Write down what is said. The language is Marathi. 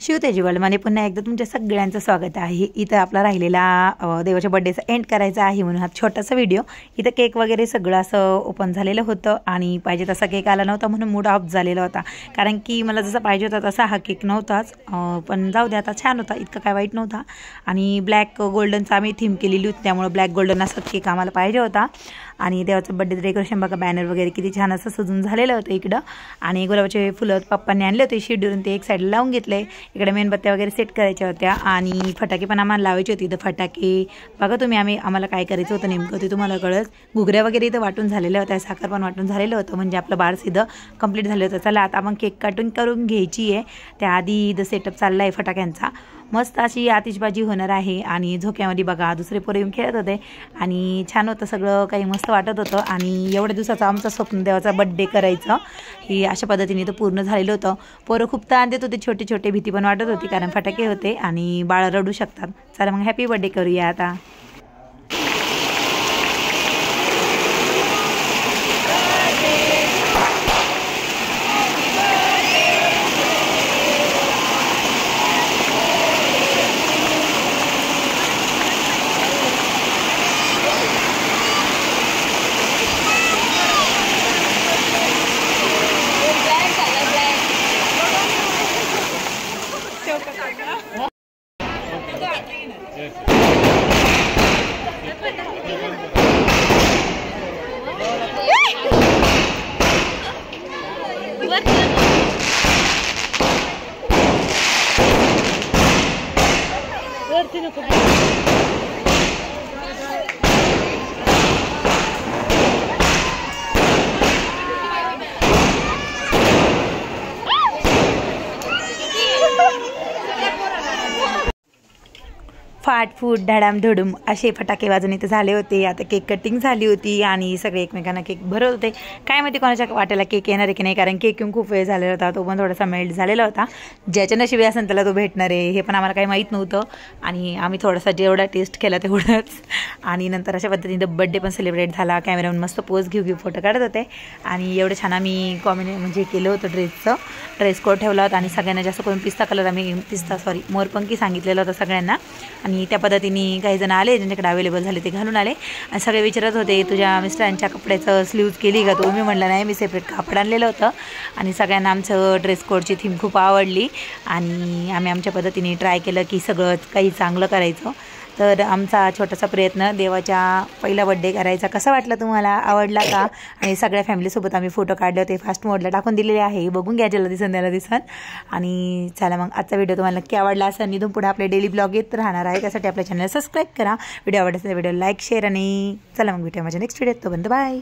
शिवतेजी वर्ल्डमध्ये पुन्हा एकदा तुमच्या सगळ्यांचं स्वागत आहे। इथं आपला राहिलेला देवाच्या बर्थडेचा एंड करायचा आहे म्हणून हा छोटासा व्हिडिओ। इथं केक वगैरे सगळं असं ओपन झालेलं होतं आणि पाहिजे तसा केक आला नव्हता म्हणून मूड ऑफ झालेला होता, कारण की मला जसा पाहिजे होता तसा हा केक नव्हताच। पण जाऊ दे, आता छान होता, इतका काय वाईट नव्हता। आणि ब्लॅक गोल्डनचा आम्ही थीम केलेली होती, त्यामुळे ब्लॅक गोल्डन असा केक आम्हाला पाहिजे होता। आणि देवाचं बर्थडे डेकोरेशन बघा, बॅनर वगैरे किती छान असं सजून झालेलं होतं इकडं। आणि गुलाबाचे फुलं पप्पांनी आणले होते शिडून, ते एक साईडला लावून घेतले। इकडे मेणबत्त्या वगैरे सेट करायच्या होत्या आणि फटाके पण आम्हाला लावायचे होते। इथं फटाके बघा तुम्ही, आम्हाला काय करायचं होतं नेमकं ते तुम्हाला कळत। घुगऱ्या वगैरे इथं वाटून झालेल्या होत्या, साखर पण वाटून झालेलं होतं, म्हणजे आपलं बाळ सिद्धं कंप्लीट झालं होतं। चला आता आपण केक कटिंग करून घ्यायची आहे, त्याआधी इथं सेटअप चालला आहे फटाक्यांचा। मस्त अशी आतिषबाजी होणार आहे आणि झोक्यामध्ये बघा दुसरे पोरं येऊन खेळत होते आणि छान होतं सगळं काही, मस्त वाटत होतं। आणि एवढ्या दिवसाचं आमचं स्वप्न देवाचा बर्थडे करायचं ही अशा पद्धतीने तर पूर्ण झालेलं होतं। पोरं खूप ताण देत होते, छोटे छोटे, भीती पण वाटत होती कारण फटाके होते आणि बाळ रडू शकतात। चला मग हॅपी बर्थडे करूया आता। फाटफूट धडाम धडूम असे फटाके वाजून इथे झाले होते। आता केक कटिंग झाली होती आणि सगळे एकमेकांना केक भरत होते। काय माहिती कोणाच्या वाट्याला केक येणार आहे की नाही, कारण केक येऊन खूप वेळ झालेला होता, तो पण थोडासा मेल्ट झालेला होता। ज्याच्या नशिबी असेल त्याला तो भेटणार आहे हे पण आम्हाला काही माहीत नव्हतं आणि आम्ही थोडासा जेवढा टेस्ट केला तेवढंच। आणि नंतर अशा पद्धतीने बर्थडे पण सेलिब्रेट झाला। कॅमेरामन मस्त पोज घेऊ फोटो काढत होते आणि एवढं छान आम्ही म्हणजे केलं होतं। ड्रेस कोड ठेवला होता आणि सगळ्यांना जास्त करून पिस्ता कलर, मोरपंखी सांगितलेलं होतं सगळ्यांना। आणि त्या पद्धतीने काही जण आले ज्यांच्याकडे अवेलेबल झाले ते घालून आले आणि सगळे विचारत होते तुझ्या मिस्टरांच्या कपड्याचं स्लीव्ज केली का तू? मी म्हटलं नाही, मी सेपरेट कापड आणलेलं होतं। आणि सगळ्यांना आमचं ड्रेस कोडची थीम खूप आवडली आणि आम्ही आमच्या पद्धतीने ट्राय केलं की सगळं काही चांगलं करायचं। तर आमचा छोटासा प्रयत्न देवाच्या पहिला बर्थडे करायचा कसा वाटला तुम्हाला, आवडला का? आणि सगळ्या फॅमिलीसोबत आम्ही फोटो काढले होते, फास्ट मोडला टाकून दिलेले आहे, बघून घ्या ज्याला दिसन त्याला दिसन। आणि चला मग आजचा व्हिडिओ तुम्हाला नक्की आवडला असेल, इथून पुढे आपले डेली ब्लॉग येत राहणार आहे, त्यासाठी आपल्या चॅनल सबस्क्राईब करा। व्हिडिओ आवडला तर व्हिडिओ लाईक शेअर आणि चला मग भेटूया माझ्या नेक्स्ट व्हिडिओत, तोपर्यंत बाय।